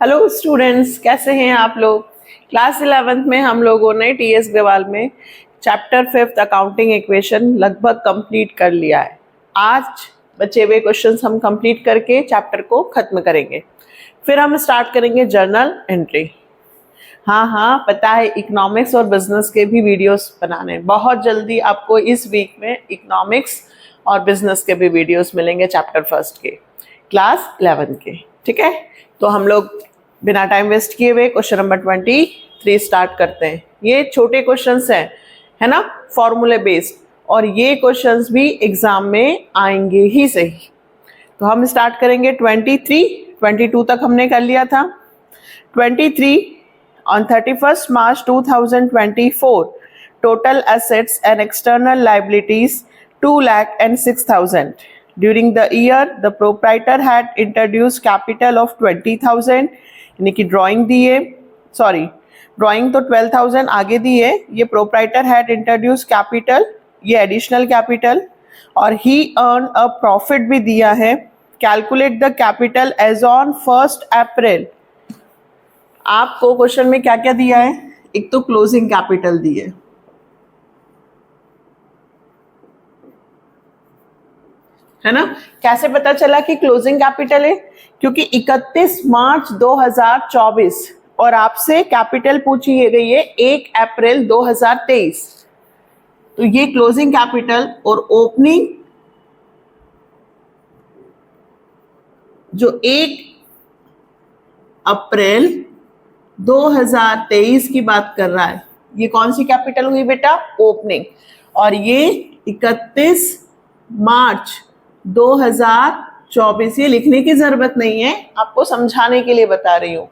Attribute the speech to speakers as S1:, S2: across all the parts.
S1: Hello students, कैसे हैं आप लोग। क्लास 11th में हम लोगों ने टीएस ग्रेवाल में चैप्टर 5 अकाउंटिंग इक्वेशन लगभग कंप्लीट कर लिया है। आज बचे हुए क्वेश्चंस हम कंप्लीट करके चैप्टर को खत्म करेंगे, फिर हम स्टार्ट करेंगे जर्नल एंट्री। हाँ, पता है इकोनॉमिक्स और बिजनेस के भी वीडियोस बनाने हैं। बहुत जल्दी आपको इस वीक में इकोनॉमिक्स और बिजनेस के भी वीडियोस मिलेंगे चैप्टर 1 के, क्लास 11 के। ठीक है, तो हम लोग बिना टाइम वेस्ट किए हुए क्वेश्चन नंबर 23 स्टार्ट करते हैं। ये छोटे क्वेश्चंस हैं, है ना, फॉर्मूले बेस्ड, और ये क्वेश्चंस भी एग्जाम में आएंगे ही सही। तो हम स्टार्ट करेंगे 22 तक हमने कर लिया था। 23 on 31st March 2024 total assets and external liabilities 2,06,000. During the year, the proprietor had introduced capital of 20,000, यानी कि ड्राइंग दिए, सॉरी ड्राइंग तो 12,000 आगे दिए, ये प्रोप्राइटर हैड इंट्रोड्यूस कैपिटल, ये एडिशनल कैपिटल, और ही अर्न अ प्रॉफिट भी दिया है। Calculate the capital as on 1 April. आपको क्वेश्चन में क्या क्या दिया है, एक तो क्लोजिंग कैपिटल दी है ना। कैसे पता चला कि क्लोजिंग कैपिटल है, क्योंकि 31 मार्च 2024 और आपसे कैपिटल पूछी गई है 1 अप्रैल 2023। तो ये क्लोजिंग कैपिटल और ओपनिंग जो 1 अप्रैल 2023 की बात कर रहा है, ये कौन सी कैपिटल हुई बेटा, ओपनिंग। और ये 31 मार्च 2024, ये लिखने की जरूरत नहीं है, आपको समझाने के लिए बता रही हूं।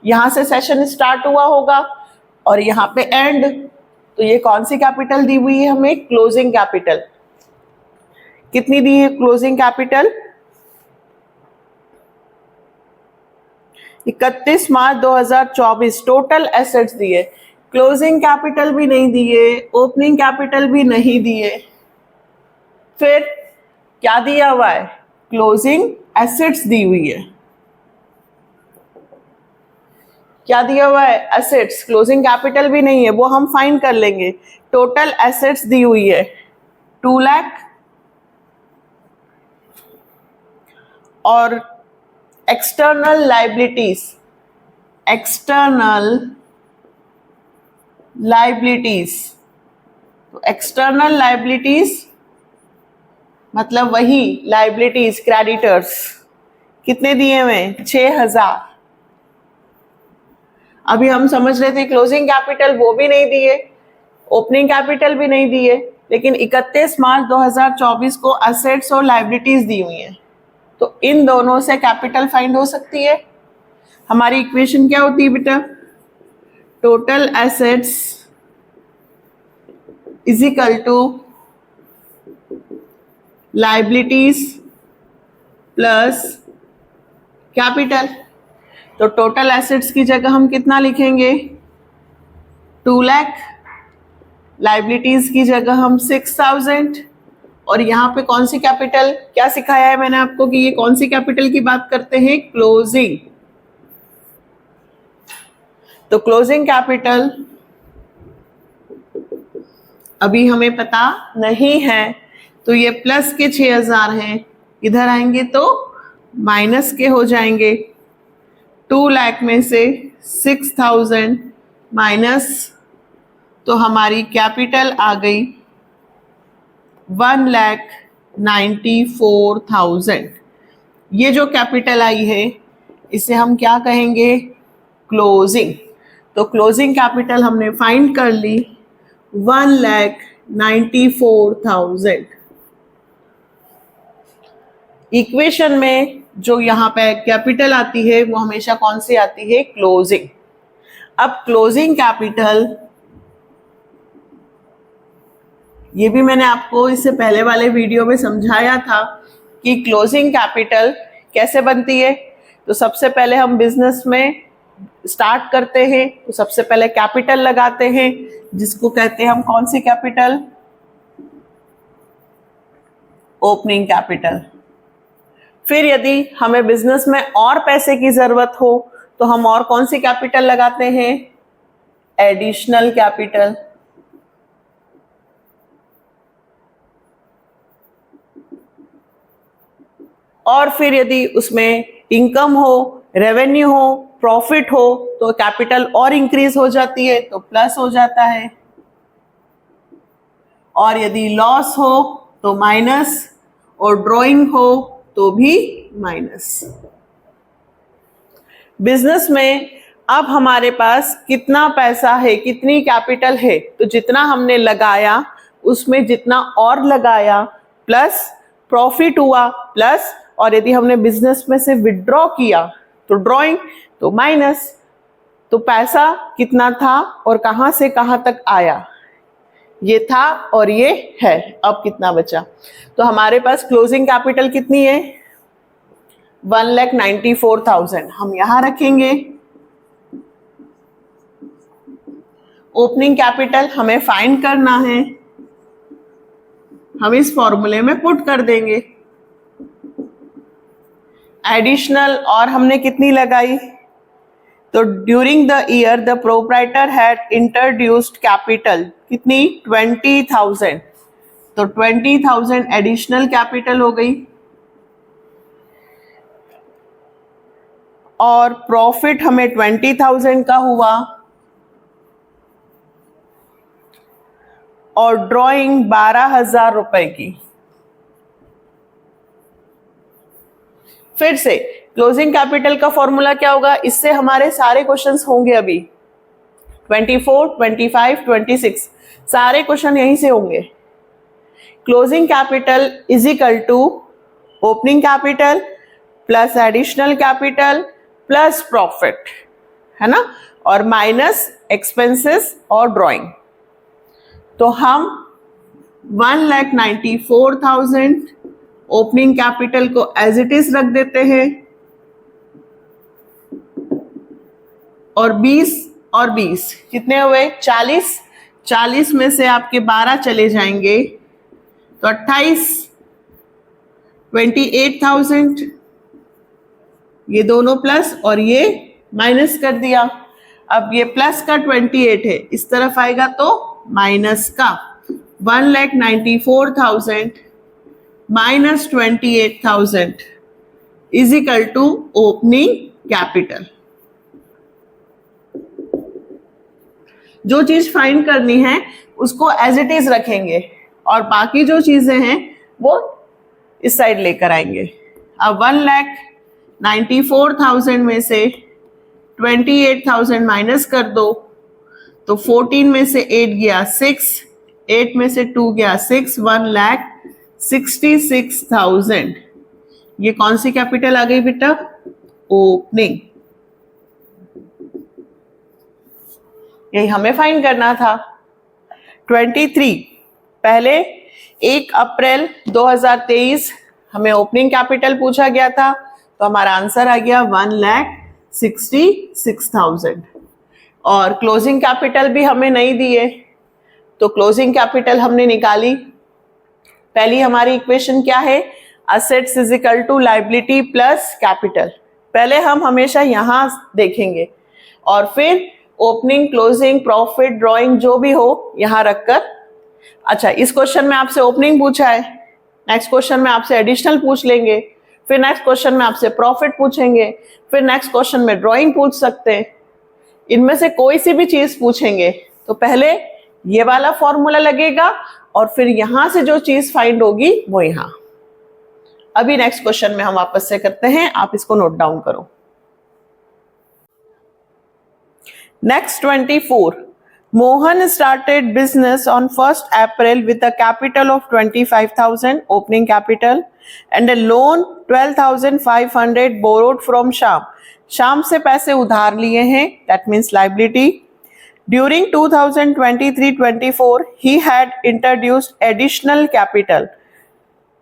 S1: यहां से सेशन स्टार्ट हुआ होगा और यहां पे एंड, तो ये कौन सी कैपिटल दी हुई है हमें, क्लोजिंग कैपिटल। कितनी दी है closing capital, 31 March 2024। Total assets दिए, क्लोजिंग कैपिटल भी नहीं दिए, ओपनिंग कैपिटल भी नहीं दिए, फिर क्या दिया हुआ है, क्लोजिंग एसेट्स दी हुई है। क्या दिया हुआ है, एसेट्स, क्लोजिंग कैपिटल भी नहीं है, वो हम फाइंड कर लेंगे। टोटल एसेट्स दी हुई है 2 लाख, और एक्सटर्नल लाइबिलिटीज, तो एक्सटर्नल लाइबिलिटीज मतलब वही लाइबिलिटीज, क्रेडिटर्स, कितने दिए हुए, 6,000। अभी हम समझ रहे थे क्लोजिंग कैपिटल वो भी नहीं दिए, ओपनिंग कैपिटल भी नहीं दिए, लेकिन 31 मार्च 2024 को एसेट्स और लाइबिलिटीज दी हुई हैं, तो इन दोनों से कैपिटल फाइंड हो सकती है। हमारी इक्वेशन क्या होती है बेटा, total assets is equal to liabilities plus capital. तो टोटल एसेट्स की जगह हम कितना लिखेंगे, 2 लाख, लाइबिलिटीज की जगह हम 6,000, और यहाँ पे कौन सी कैपिटल, क्या सिखाया है मैंने आपको कि ये कौन सी कैपिटल की बात करते हैं, क्लोजिंग। तो क्लोजिंग कैपिटल अभी हमें पता नहीं है, तो ये प्लस के 6,000 हैं, इधर आएंगे तो माइनस के हो जाएंगे। 2 लाख में से 6,000 माइनस, तो हमारी कैपिटल आ गई 1,94,000। ये जो कैपिटल आई है इसे हम क्या कहेंगे, क्लोजिंग। तो क्लोजिंग कैपिटल हमने फाइंड कर ली 1,94,000। इक्वेशन में जो यहाँ पे कैपिटल आती है वो हमेशा कौन सी आती है, क्लोजिंग। अब क्लोजिंग कैपिटल, ये भी मैंने आपको इससे पहले वाले वीडियो में समझाया था कि क्लोजिंग कैपिटल कैसे बनती है। तो सबसे पहले हम बिजनेस में स्टार्ट करते हैं, तो सबसे पहले कैपिटल लगाते हैं, जिसको कहते हैं हम कौन सी कैपिटल, ओपनिंग कैपिटल। फिर यदि हमें बिजनेस में और पैसे की जरूरत हो तो हम और कौन सी कैपिटल लगाते हैं? Additional capital. और फिर यदि उसमें इनकम हो, रेवेन्यू हो, प्रॉफिट हो तो कैपिटल और इंक्रीज हो जाती है तो प्लस हो जाता है, और यदि लॉस हो तो माइनस, और ड्रॉइंग हो तो भी माइनस। बिजनेस में अब हमारे पास कितना पैसा है, कितनी कैपिटल है, तो जितना हमने लगाया उसमें जितना और लगाया प्लस प्रॉफिट हुआ प्लस, और यदि हमने बिजनेस में से विड्रॉ किया तो ड्रॉइंग, तो माइनस। तो पैसा कितना था और कहां से कहां तक आया, ये था और ये है। अब कितना बचा? तो हमारे पास क्लोजिंग कैपिटल कितनी है? 1,94,000 हम यहां रखेंगे। ओपनिंग कैपिटल हमें फाइंड करना है, हम इस फॉर्मूले में पुट कर देंगे। एडिशनल और हमने कितनी लगाई? तो during the year the proprietor had introduced capital कितनी? 20,000। तो 20,000 एडिशनल कैपिटल हो गई, और प्रॉफिट हमें 20,000 का हुआ, और ड्रॉइंग 12,000 रुपए की। फिर से क्लोजिंग कैपिटल का फॉर्मूला क्या होगा? इससे हमारे सारे क्वेश्चंस होंगे अभी 24, 25, 26 सारे क्वेश्चन यहीं से होंगे। Closing capital is equal to opening capital plus additional capital plus profit, है ना, और माइनस एक्सपेंसेस और ड्रॉइंग। तो हम 1,94,000 ओपनिंग कैपिटल को एज इट इज रख देते हैं, और 20 और 20 कितने हुए? 40। 40 में से आपके 12 चले जाएंगे तो 28, 28,000, ये दोनों प्लस और ये माइनस कर दिया। अब ये प्लस का 28 है, इस तरफ आएगा तो माइनस का। 1,94,000 minus 28,000 is equal to opening capital. जो चीज फाइंड करनी है उसको एज इट इज रखेंगे, और बाकी जो चीजें हैं वो इस साइड लेकर आएंगे। अब 1,94,000 में से 28,000 माइनस कर दो तो 14 में से 8 गया 6, 8 में से 2 गया 6, 1,66,000। ये कौन सी कैपिटल आ गई बेटा? ओपनिंग। यही हमें फाइंड करना था। 23 पहले 1 अप्रैल 2023 हमें ओपनिंग कैपिटल पूछा गया था, तो हमारा आंसर आ गया 1,66,000। और क्लोजिंग कैपिटल भी हमें नहीं दिए, तो क्लोजिंग कैपिटल हमने निकाली। पहली हमारी इक्वेशन क्या है? Assets is equal to liability plus capital. पहले हम हमेशा यहां देखेंगे और फिर ओपनिंग, क्लोजिंग, प्रॉफिट, ड्रॉइंग जो भी हो यहां रखकर। अच्छा, इस क्वेश्चन में आपसे ओपनिंग पूछा है, नेक्स्ट क्वेश्चन में आपसे एडिशनल पूछ लेंगे, फिर नेक्स्ट क्वेश्चन में आपसे प्रॉफिट पूछेंगे, फिर नेक्स्ट क्वेश्चन में ड्रॉइंग पूछ सकते हैं। इनमें से कोई सी भी चीज पूछेंगे तो पहले ये वाला फॉर्मूला लगेगा और फिर यहां से जो चीज फाइंड होगी वो यहां। अभी नेक्स्ट क्वेश्चन में हम वापस से करते हैं, आप इसको नोट डाउन करो। Next 24, Mohan started business on 1st April with a capital of 25,000 opening capital and a loan 12,500 borrowed from Shyam. Shyam से पैसे उधार लिए हैं, that means liability. During 2023-24 he had introduced additional capital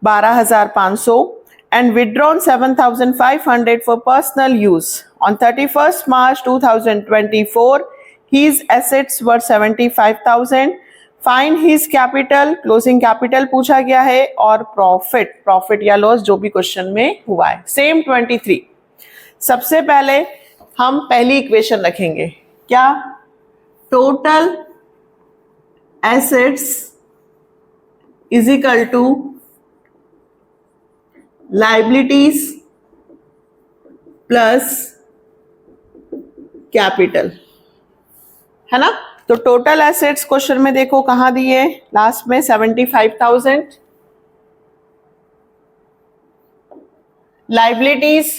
S1: 12,500 and withdrawn 7,500 for personal use. On 31st March 2024 his assets were 75,000. Find his capital, closing capital पूछा गया है, और profit या लॉस जो भी क्वेश्चन में हुआ है। सेम 23। सबसे पहले हम पहली इक्वेशन रखेंगे, क्या? Total assets is equal to liabilities plus capital, है ना? तो टोटल एसेट्स क्वेश्चन में देखो कहां दिए, लास्ट में 75,000। लाइबिलिटीज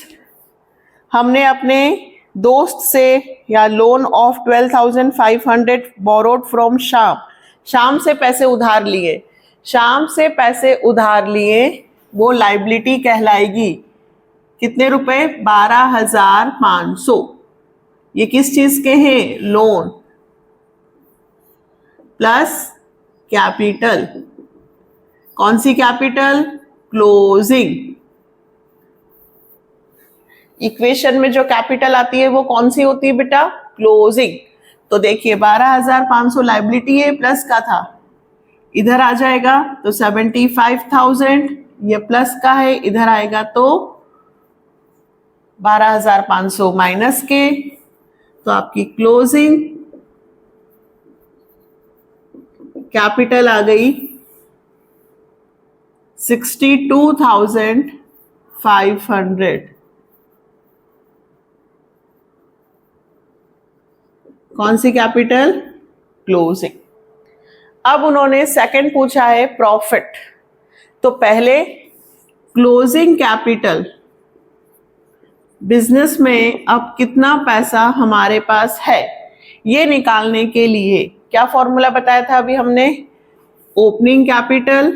S1: हमने अपने दोस्त से या लोन ऑफ 12,500 बोरोड फ्रॉम शाम, शाम से पैसे उधार लिए, शाम से पैसे उधार लिए, वो लाइबिलिटी कहलाएगी। कितने रुपए? 12,500। ये किस चीज के हैं? Loan plus capital. कौन सी कैपिटल? क्लोजिंग। इक्वेशन में जो कैपिटल आती है वो कौन सी होती है बेटा? क्लोजिंग। तो देखिए 12,500 लाइबिलिटी है, प्लस का था, इधर आ जाएगा तो 75,000, ये प्लस का है, इधर आएगा तो 12,500 माइनस के, तो आपकी क्लोजिंग कैपिटल आ गई 62,500। कौन सी कैपिटल? क्लोजिंग। अब उन्होंने सेकंड पूछा है प्रॉफिट, तो पहले क्लोजिंग कैपिटल, बिजनेस में अब कितना पैसा हमारे पास है, ये निकालने के लिए क्या फॉर्मूला बताया था अभी हमने? Opening capital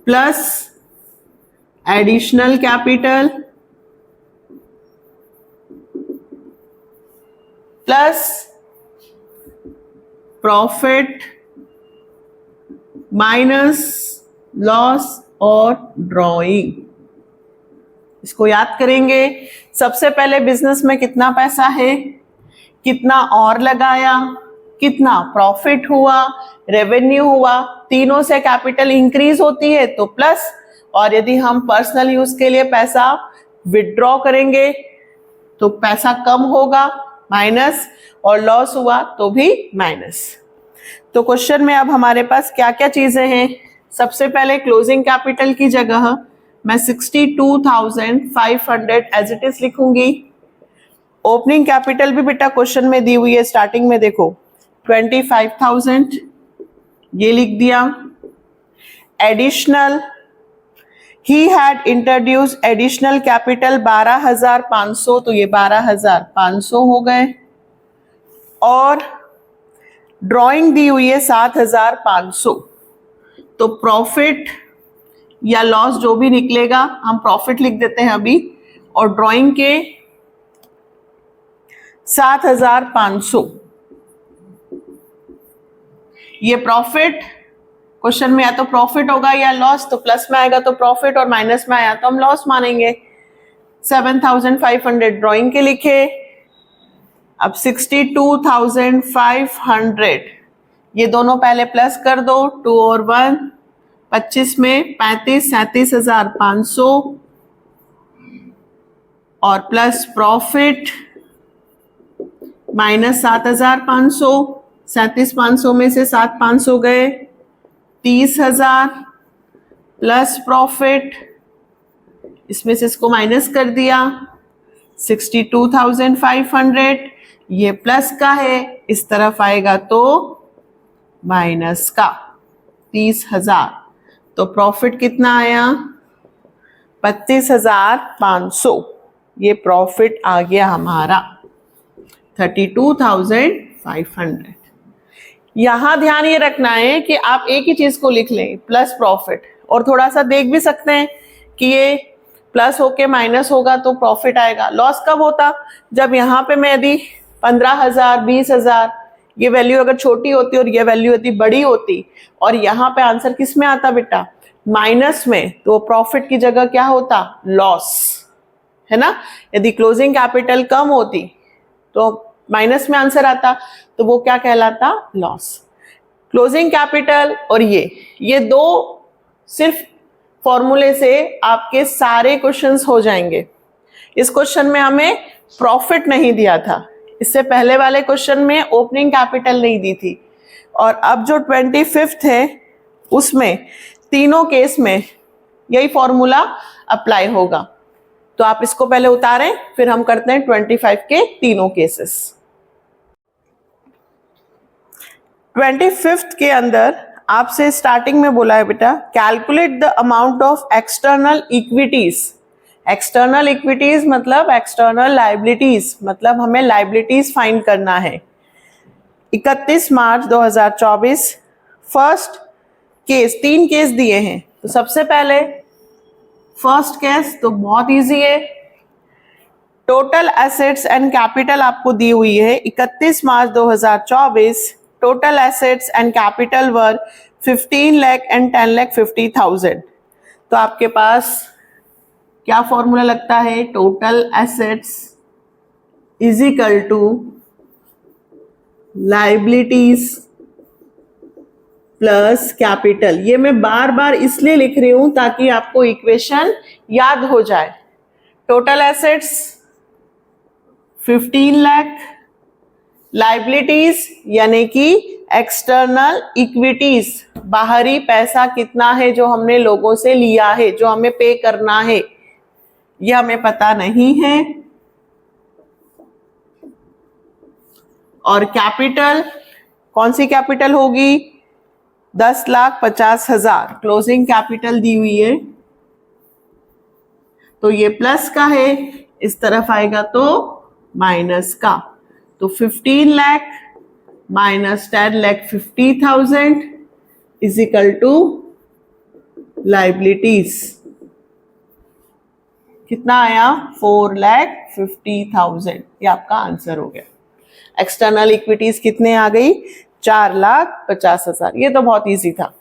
S1: plus additional capital plus profit minus loss और ड्रॉइंग। इसको याद करेंगे। सबसे पहले बिजनेस में कितना पैसा है, कितना और लगाया, कितना प्रॉफिट हुआ, रेवेन्यू हुआ, तीनों से कैपिटल इंक्रीज होती है तो प्लस, और यदि हम पर्सनल यूज के लिए पैसा विथड्रॉ करेंगे तो पैसा कम होगा, माइनस, और लॉस हुआ तो भी माइनस। तो क्वेश्चन में अब हमारे पास क्या क्या चीजें हैं? सबसे पहले क्लोजिंग कैपिटल की जगह मैं 62,500 एज इट इज लिखूंगी। ओपनिंग कैपिटल भी बेटा क्वेश्चन में दी हुई है, स्टार्टिंग में देखो 25,000, ये लिख दिया। Additional, he had introduce additional capital 12,500, तो ये 12,500 हो गए। और ड्राइंग दी हुई है 7,500, तो प्रॉफिट या लॉस जो भी निकलेगा हम प्रॉफिट लिख देते हैं अभी, और ड्राइंग के 7,500, ये प्रॉफिट क्वेश्चन में या तो प्रॉफिट होगा या लॉस, तो प्लस में आएगा तो प्रॉफिट और माइनस में आया तो हम लॉस मानेंगे। 7,500 ड्राइंग के लिखे। अब 62,500, ये दोनों पहले प्लस कर दो, 2 और 1, 25 में 35, 37,500 और प्लस प्रॉफिट माइनस 7,500, 37,500 में से 7,500 गए, 30,000 प्लस प्रॉफिट, इसमें से इसको माइनस कर दिया, 62,500, ये प्लस का है, इस तरफ आएगा तो माइनस का 30,000, तो प्रॉफिट कितना आया? 32,500, ये प्रॉफिट आ गया हमारा 32,500। यहां ध्यान ये रखना है कि आप एक ही चीज को लिख लें, प्लस प्रॉफिट, और थोड़ा सा देख भी सकते हैं कि ये प्लस होके माइनस होगा तो प्रॉफिट आएगा। लॉस कब होता? जब यहाँ पे मैं यदि 15,000, 20,000, ये वैल्यू अगर छोटी होती और ये वैल्यू यदि बड़ी होती, और यहाँ पे आंसर किस में आता बेटा? माइनस में, तो प्रॉफिट की जगह क्या होता? लॉस, है ना? यदि क्लोजिंग कैपिटल कम होती तो माइनस में आंसर आता, तो वो क्या कहलाता? लॉस। क्लोजिंग कैपिटल और ये दो सिर्फ फॉर्मूले से आपके सारे क्वेश्चंस हो जाएंगे। इस क्वेश्चन में हमें प्रॉफिट नहीं दिया था, इससे पहले वाले क्वेश्चन में ओपनिंग कैपिटल नहीं दी थी, और अब जो 25th है उसमें तीनों केस में यही फॉर्मूला अप्लाई होगा। तो आप इसको पहले उतारें, फिर हम करते हैं 25 के तीनों केसेस। 25th के अंदर आपसे स्टार्टिंग में बोला है बेटा, calculate the amount of external equities. External equities मतलब एक्सटर्नल लाइबिलिटीज, मतलब हमें लाइबिलिटीज फाइंड करना है। 31 मार्च 2024 फर्स्ट केस, 3 केस दिए हैं। तो सबसे पहले फर्स्ट केस तो बहुत इजी है, टोटल एसेट्स एंड कैपिटल आपको दी हुई है 31 March 2024। Total assets and capital were 15 lakh and 10,50,000। तो आपके पास क्या फॉर्मूला लगता है, total assets is equal to liabilities plus capital. ये मैं बार बार इसलिए लिख रही हूं ताकि आपको इक्वेशन याद हो जाए। टोटल एसेट्स 15 लाख, लाइबिलिटीज यानी कि एक्सटर्नल इक्विटीज, बाहरी पैसा कितना है जो हमने लोगों से लिया है, जो हमें पे करना है, यह हमें पता नहीं है। और कैपिटल, कौन सी कैपिटल होगी, 10,50,000 क्लोजिंग कैपिटल दी हुई है। तो ये प्लस का है, इस तरफ आएगा तो माइनस का। तो 15 lakh minus 10,50,000 is equal to liabilities. कितना आया, 4,50,000। ये आपका आंसर हो गया। एक्सटर्नल इक्विटीज कितने आ गई, 4,50,000। ये तो बहुत इजी था।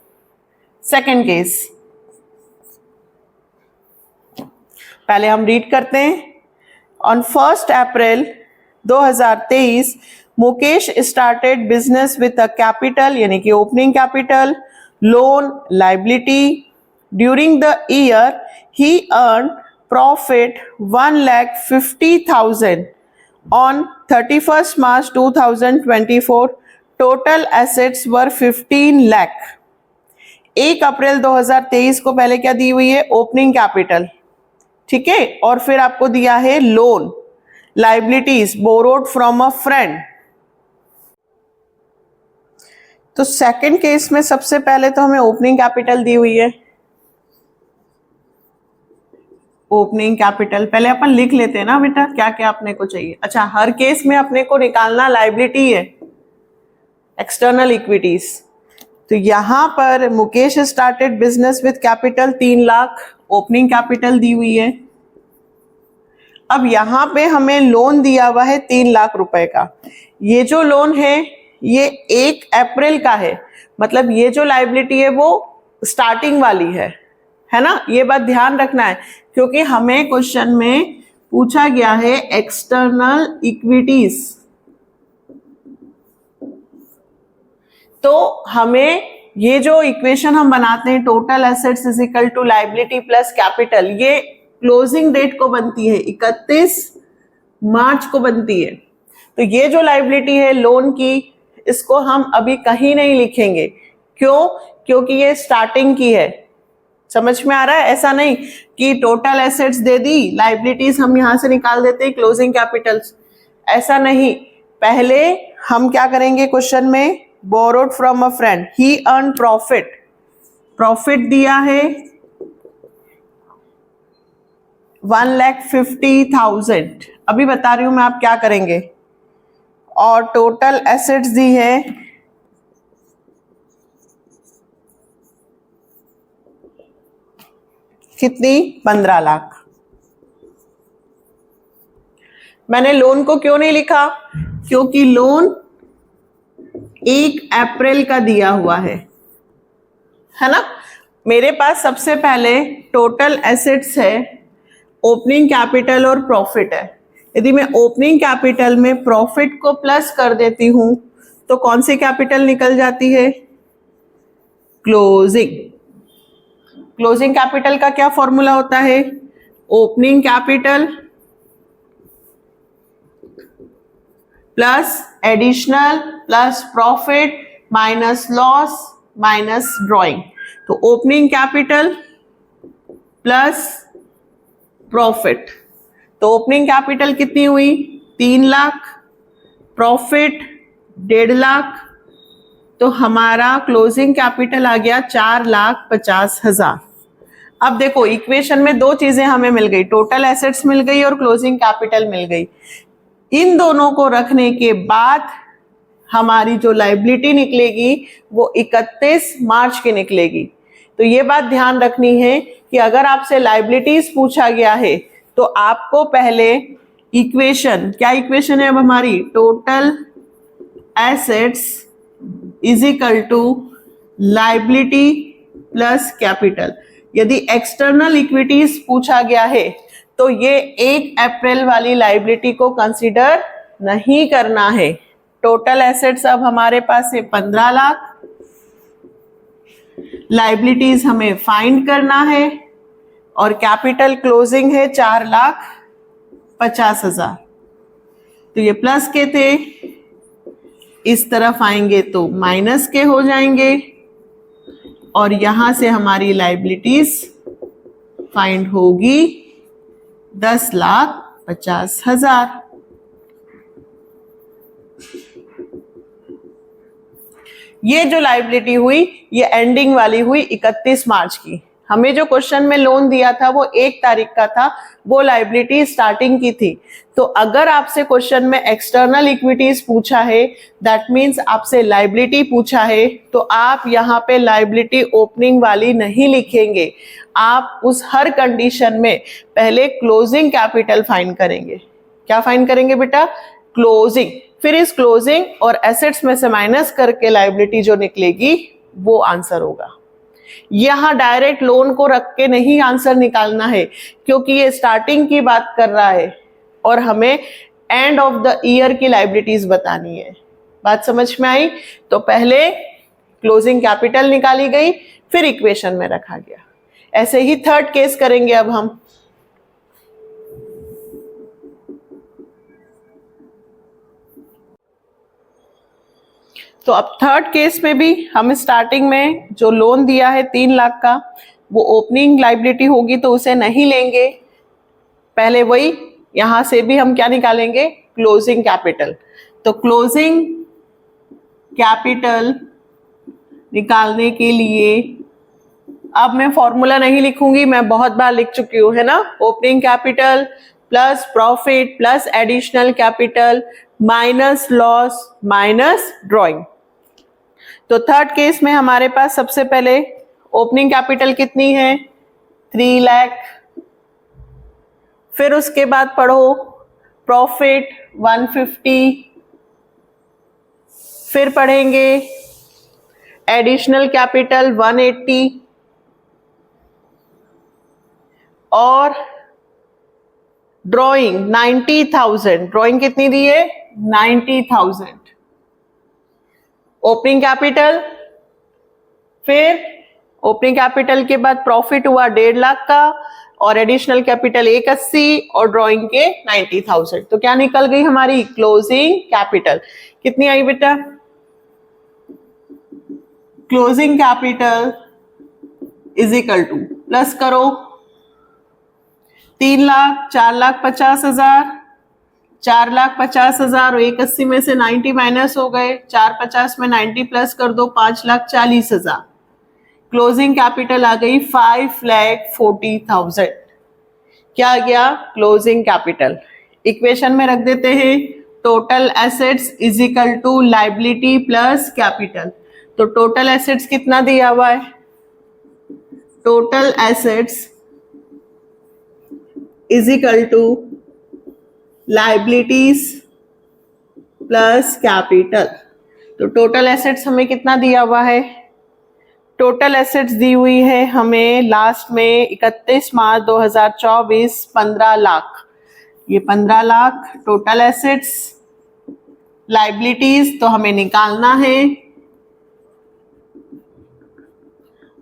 S1: सेकंड केस पहले हम रीड करते हैं। On 1 April 2023 Mukesh started business with a capital यानी कि opening capital, loan, liability. During the year he earn profit 1,50,000। On 31st March 2024, total assets were 15 lakh। 1 अप्रैल 2023 को पहले क्या दी हुई है, ओपनिंग कैपिटल, ठीक है, और फिर आपको दिया है loan, liabilities borrowed from a friend. तो सेकंड केस में सबसे पहले तो हमें ओपनिंग कैपिटल दी हुई है। ओपनिंग कैपिटल पहले अपन लिख लेते हैं ना बेटा, क्या क्या अपने को चाहिए। अच्छा, हर केस में अपने को निकालना लाइबिलिटी है, एक्सटर्नल इक्विटीज। तो यहां पर Mukesh started business with capital 3 lakh, opening capital दी हुई है। अब यहां पे हमें लोन दिया हुआ है 3 लाख रुपए का। ये जो लोन है ये 1 अप्रैल का है, मतलब ये जो लाइबिलिटी है वो स्टार्टिंग वाली है ना। ये बात ध्यान रखना है क्योंकि हमें क्वेश्चन में पूछा गया है एक्सटर्नल इक्विटीज। तो हमें ये जो इक्वेशन हम बनाते हैं, total assets is equal to liability plus capital, ये क्लोजिंग डेट को बनती है, 31 मार्च को बनती है। तो ये जो लाइबिलिटी है लोन की, इसको हम अभी कहीं नहीं लिखेंगे। क्यों? क्योंकि ये स्टार्टिंग की है। समझ में आ रहा है? ऐसा नहीं कि टोटल एसेट्स दे दी, लाइबिलिटीज हम यहां से निकाल देते हैं, क्लोजिंग कैपिटल्स, ऐसा नहीं। पहले हम क्या करेंगे क्वेश्चन में, borrowed from a friend, he earn profit, profit दिया है 1,50,000। अभी बता रही हूं मैं आप क्या करेंगे। और टोटल एसेट्स दी है कितनी, 15 लाख। मैंने लोन को क्यों नहीं लिखा, क्योंकि लोन 1 अप्रैल का दिया हुआ है ना। मेरे पास सबसे पहले टोटल एसेट्स है, ओपनिंग कैपिटल और प्रॉफिट है। यदि मैं ओपनिंग कैपिटल में प्रॉफिट को प्लस कर देती हूं तो कौन सी कैपिटल निकल जाती है, क्लोजिंग। क्लोजिंग कैपिटल का क्या फॉर्मूला होता है? Opening capital plus additional plus profit minus loss minus drawing. तो ओपनिंग कैपिटल प्लस प्रॉफिट, तो ओपनिंग कैपिटल कितनी हुई? 3 लाख, प्रॉफिट 1.5 लाख, तो हमारा क्लोजिंग कैपिटल आ गया 4,50,000। अब देखो इक्वेशन में दो चीजें हमें मिल गई, टोटल एसेट्स मिल गई और क्लोजिंग कैपिटल मिल गई। इन दोनों को रखने के बाद हमारी जो लायबिलिटी निकलेगी वो 31 मार्च की निकलेगी। तो ये बात ध्यान रखनी है कि अगर आपसे लायबिलिटीज पूछा गया है तो आपको पहले इक्वेशन, क्या इक्वेशन है अब हमारी? Total assets is equal to liability plus capital. यदि एक्सटर्नल इक्विटीज पूछा गया है तो ये 1 अप्रैल वाली लायबिलिटी को कंसीडर नहीं करना है। टोटल एसेट्स अब हमारे पास है 15 लाख, लायबिलिटीज हमें फाइंड करना है और कैपिटल क्लोजिंग है 4,50,000। तो ये प्लस के थे, इस तरफ आएंगे तो माइनस के हो जाएंगे और यहां से हमारी लायबिलिटीज फाइंड होगी 10,50,000। ये जो लायबिलिटी हुई ये एंडिंग वाली हुई 31 मार्च की। हमें जो क्वेश्चन में लोन दिया था वो 1 तारीख का था, वो लायबिलिटी स्टार्टिंग की थी। तो अगर आपसे क्वेश्चन में एक्सटर्नल इक्विटीज पूछा है, दैट मीन्स आपसे लायबिलिटी पूछा है, तो आप यहाँ पे लायबिलिटी ओपनिंग वाली नहीं लिखेंगे। आप उस हर कंडीशन में पहले क्लोजिंग कैपिटल फाइंड करेंगे। क्या फाइंड करेंगे बेटा? क्लोजिंग। फिर इस क्लोजिंग और एसेट्स में से माइनस करके लायबिलिटी जो निकलेगी वो आंसर होगा। यहां डायरेक्ट लोन को रख के नहीं आंसर निकालना है, क्योंकि ये स्टार्टिंग की बात कर रहा है और हमें एंड ऑफ द ईयर की लायबिलिटीज बतानी है। बात समझ में आई? तो पहले क्लोजिंग कैपिटल निकाली गई, फिर इक्वेशन में रखा गया। ऐसे ही थर्ड केस करेंगे अब हम। तो अब थर्ड केस में भी हम स्टार्टिंग में जो लोन दिया है 3 लाख का, वो ओपनिंग लायबिलिटी होगी तो उसे नहीं लेंगे। पहले वही यहां से भी हम क्या निकालेंगे? Closing capital. तो क्लोजिंग कैपिटल निकालने के लिए अब मैं फॉर्मूला नहीं लिखूंगी, मैं बहुत बार लिख चुकी हूं, है ना? Opening capital plus profit plus additional capital minus loss minus drawing. तो थर्ड केस में हमारे पास सबसे पहले ओपनिंग कैपिटल कितनी है? 3 लाख। फिर उसके बाद पढ़ो प्रॉफिट 150। फिर पढ़ेंगे एडिशनल कैपिटल 180 और ड्रॉइंग 90,000। ड्रॉइंग कितनी दी है? 90,000। ओपनिंग कैपिटल, फिर ओपनिंग कैपिटल के बाद प्रॉफिट हुआ 1.5 लाख का और एडिशनल कैपिटल 180 और ड्रॉइंग के 90,000। तो क्या निकल गई हमारी? Closing capital. कितनी आई बेटा? Closing capital is equal to, plus करो 3 लाख, 4,50,000, 4,50,000 और 180 में से 90 माइनस हो गए, 450 में 90 प्लस कर दो 5,40,000। क्लोजिंग कैपिटल आ गई 5,40,000। क्या आ गया? Closing capital. इक्वेशन में रख देते हैं total assets is equal to liability plus capital. तो टोटल एसेट्स कितना दिया हुआ है? Total assets is equal to liabilities plus capital. तो टोटल एसेट्स हमें कितना दिया हुआ है? टोटल एसेट्स दी हुई है हमें लास्ट में 31 मार्च 2024 15 लाख। ये 15 लाख टोटल एसेट्स। लायबिलिटीज तो हमें निकालना है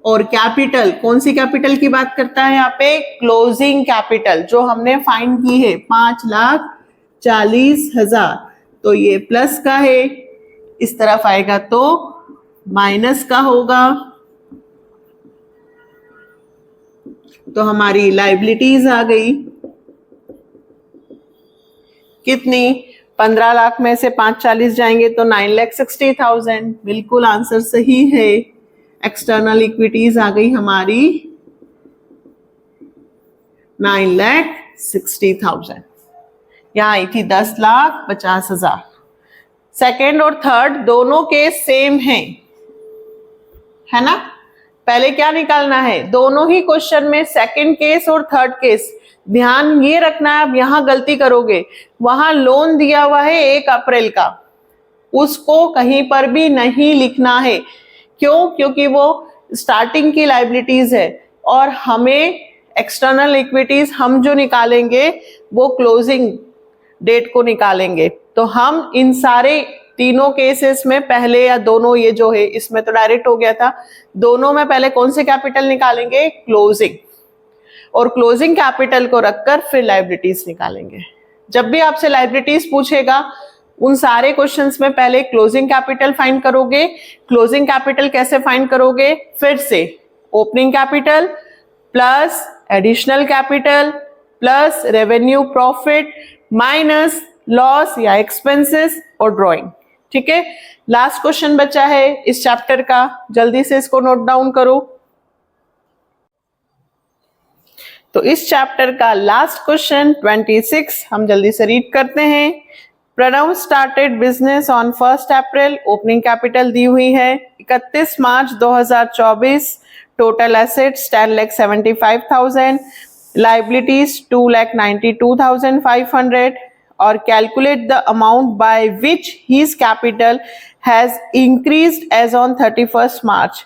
S1: और कैपिटल, कौन सी कैपिटल की बात करता है यहाँ पे? क्लोजिंग कैपिटल, जो हमने फाइंड की है 5,40,000, तो ये प्लस का है, इस तरफ आएगा तो माइनस का होगा। तो हमारी लायबिलिटीज आ गई कितनी? 15 लाख में से 5,40,000 जाएंगे तो 9,60,000। बिल्कुल आंसर सही है। एक्सटर्नल इक्विटीज आ गई हमारी 9,60,000। यहाँ आई थी 10,50,000। सेकेंड और थर्ड दोनों केस सेम है ना? पहले क्या निकालना है? दोनों ही क्वेश्चन में सेकंड केस और थर्ड केस। ध्यान ये रखना है, आप यहां गलती करोगे, वहां लोन दिया हुआ है 1 अप्रैल का, उसको कहीं पर भी नहीं लिखना है। क्यों? क्योंकि वो स्टार्टिंग की लायबिलिटीज है और हमें एक्सटर्नल इक्विटीज हम जो निकालेंगे वो क्लोजिंग डेट को निकालेंगे। तो हम इन सारे तीनों केसेस में पहले, या दोनों, ये जो है इसमें तो डायरेक्ट हो गया था, दोनों में पहले कौन से कैपिटल निकालेंगे? क्लोजिंग। और क्लोजिंग कैपिटल को रखकर फिर लायबिलिटीज निकालेंगे। जब भी आपसे लायबिलिटीज पूछेगा उन सारे क्वेश्चंस में पहले क्लोजिंग कैपिटल फाइंड करोगे। क्लोजिंग कैपिटल कैसे फाइंड करोगे? फिर से opening capital plus additional capital plus revenue profit minus loss या एक्सपेंसेस और ड्रॉइंग। ठीक है, लास्ट क्वेश्चन बचा है इस चैप्टर का, जल्दी से इसको नोट डाउन करो। तो इस चैप्टर का लास्ट क्वेश्चन 26 हम जल्दी से रीड करते हैं। Pranav started business on 1 April, opening capital दी हुई है 31 मार्च 2024, टोटल एसेट्स 10,75,000, लायबिलिटीज 2,92,500 और calculate the amount by which his capital has increased as on 31 March.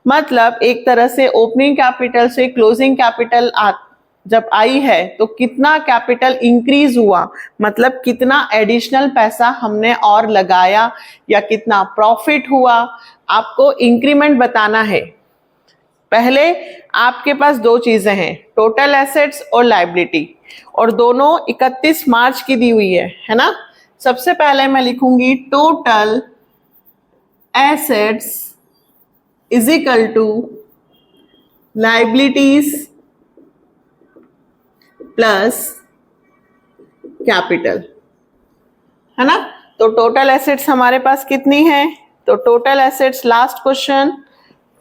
S1: मतलब एक तरह से ओपनिंग कैपिटल से क्लोजिंग कैपिटल जब आई है तो कितना कैपिटल इंक्रीज हुआ, मतलब कितना एडिशनल पैसा हमने और लगाया या कितना प्रॉफिट हुआ, आपको इंक्रीमेंट बताना है। पहले आपके पास दो चीजें हैं, टोटल एसेट्स और लायबिलिटी, और दोनों 31 मार्च की दी हुई है ना? सबसे पहले मैं लिखूंगी total assets is equal to liabilities plus capital, है ना? तो टोटल एसेट्स हमारे पास कितनी है? तो टोटल एसेट्स लास्ट क्वेश्चन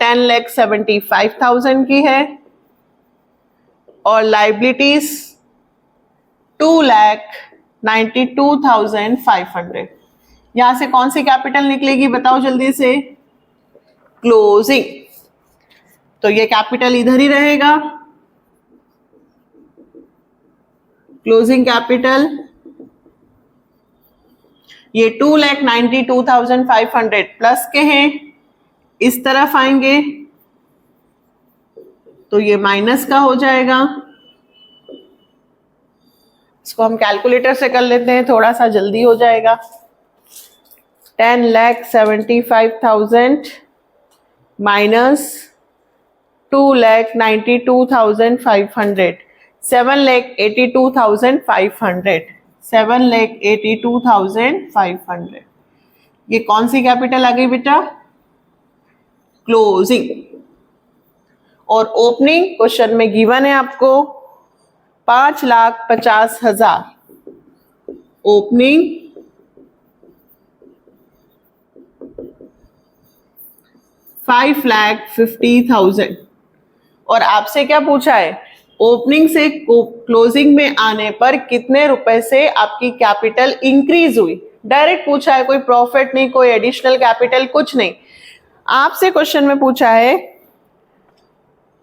S1: 10,75,000 की है और लायबिलिटीज 2,92,500। यहां से कौन सी कैपिटल निकलेगी बताओ जल्दी से? क्लोजिंग। तो ये कैपिटल इधर ही रहेगा, क्लोजिंग कैपिटल ये 2,92,500 प्लस के हैं, इस तरफ आएंगे तो ये माइनस का हो जाएगा। इसको हम कैलकुलेटर से कर लेते हैं, थोड़ा सा जल्दी हो जाएगा। 10,75,000 माइनस 2,92,500, 7,82,500, 7,82,500। ये कौन सी कैपिटल आ गई बेटा? क्लोजिंग। और ओपनिंग क्वेश्चन में गिवन है आपको 5,50,000 ओपनिंग, 5,50,000। और आपसे क्या पूछा है? ओपनिंग से क्लोजिंग में आने पर कितने रुपए से आपकी कैपिटल इंक्रीज हुई, डायरेक्ट पूछा है, कोई प्रॉफिट नहीं, कोई एडिशनल कैपिटल, कुछ नहीं। आपसे क्वेश्चन में पूछा है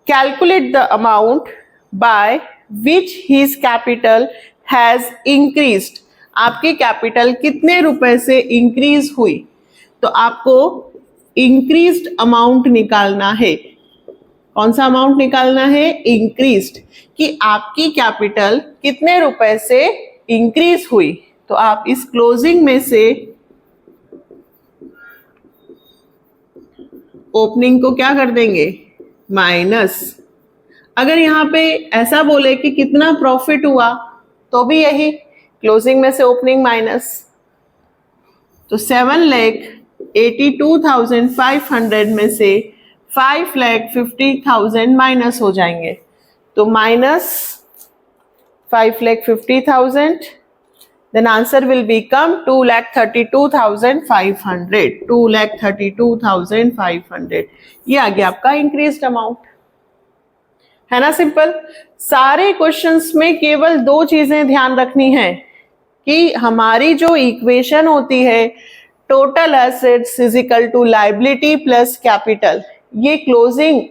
S1: calculate the amount by which his capital has increased, आपकी कैपिटल कितने रुपए से इंक्रीज हुई। तो आपको इंक्रीज्ड अमाउंट निकालना है। कौन सा अमाउंट निकालना है? इंक्रीज्ड, कि आपकी कैपिटल कितने रुपए से इंक्रीज हुई। तो आप इस क्लोजिंग में से ओपनिंग को क्या कर देंगे? माइनस, अगर यहाँ पे ऐसा बोले कि कितना प्रॉफिट हुआ तो भी यही क्लोजिंग में से ओपनिंग माइनस, तो 7,82,500 में से 5,50,000 माइनस हो जाएंगे, तो minus 5,50,000, then answer will become 2,32,500, 2,32,500। ये आ गया आपका इंक्रीज्ड अमाउंट, है ना सिंपल। सारे क्वेश्चंस में केवल दो चीजें ध्यान रखनी है कि हमारी जो इक्वेशन होती है total assets is equal to liability plus capital, ये closing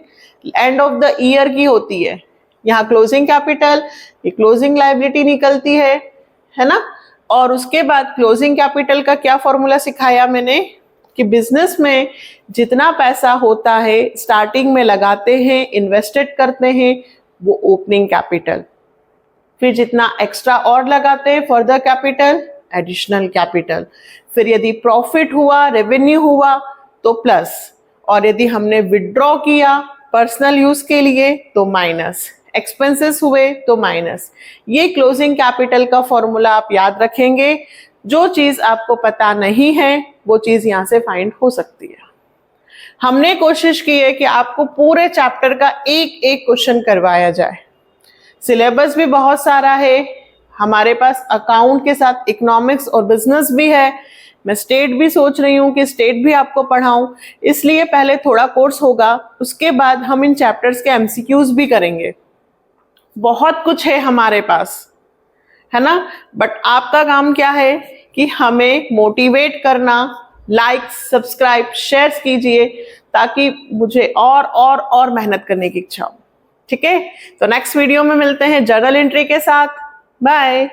S1: end of the year की होती है। यहाँ क्लोजिंग कैपिटल, ये क्लोजिंग लायबिलिटी निकलती है ना। और उसके बाद क्लोजिंग कैपिटल का क्या फॉर्मूला सिखाया मैंने कि बिजनेस में जितना पैसा होता है स्टार्टिंग में लगाते हैं, इन्वेस्टेड करते हैं, वो ओपनिंग कैपिटल, फिर जितना एक्स्ट्रा और लगाते हैं फर्दर कैपिटल, एडिशनल कैपिटल, फिर यदि प्रॉफिट हुआ, रेवेन्यू हुआ तो प्लस, और यदि हमने विड्रॉ किया पर्सनल यूज के लिए तो माइनस, एक्सपेंसेस हुए तो माइनस। ये क्लोजिंग कैपिटल का फॉर्मूला आप याद रखेंगे। जो चीज आपको पता नहीं है वो चीज यहां से फाइंड हो सकती है। हमने कोशिश की है कि आपको पूरे चैप्टर का एक एक क्वेश्चन करवाया जाए। सिलेबस भी बहुत सारा है हमारे पास, अकाउंट के साथ इकोनॉमिक्स और बिजनेस भी है। मैं स्टेट भी सोच रही हूँ कि स्टेट भी आपको पढ़ाऊं, इसलिए पहले थोड़ा कोर्स होगा, उसके बाद हम इन चैप्टर्स के एमसीक्यूज भी करेंगे। बहुत कुछ है हमारे पास, है ना। बट आपका काम क्या है कि हमें मोटिवेट करना, लाइक सब्सक्राइब शेयर कीजिए ताकि मुझे और मेहनत करने की इच्छा हो। ठीक है, तो नेक्स्ट वीडियो में मिलते हैं जर्नल एंट्री के साथ। बाय।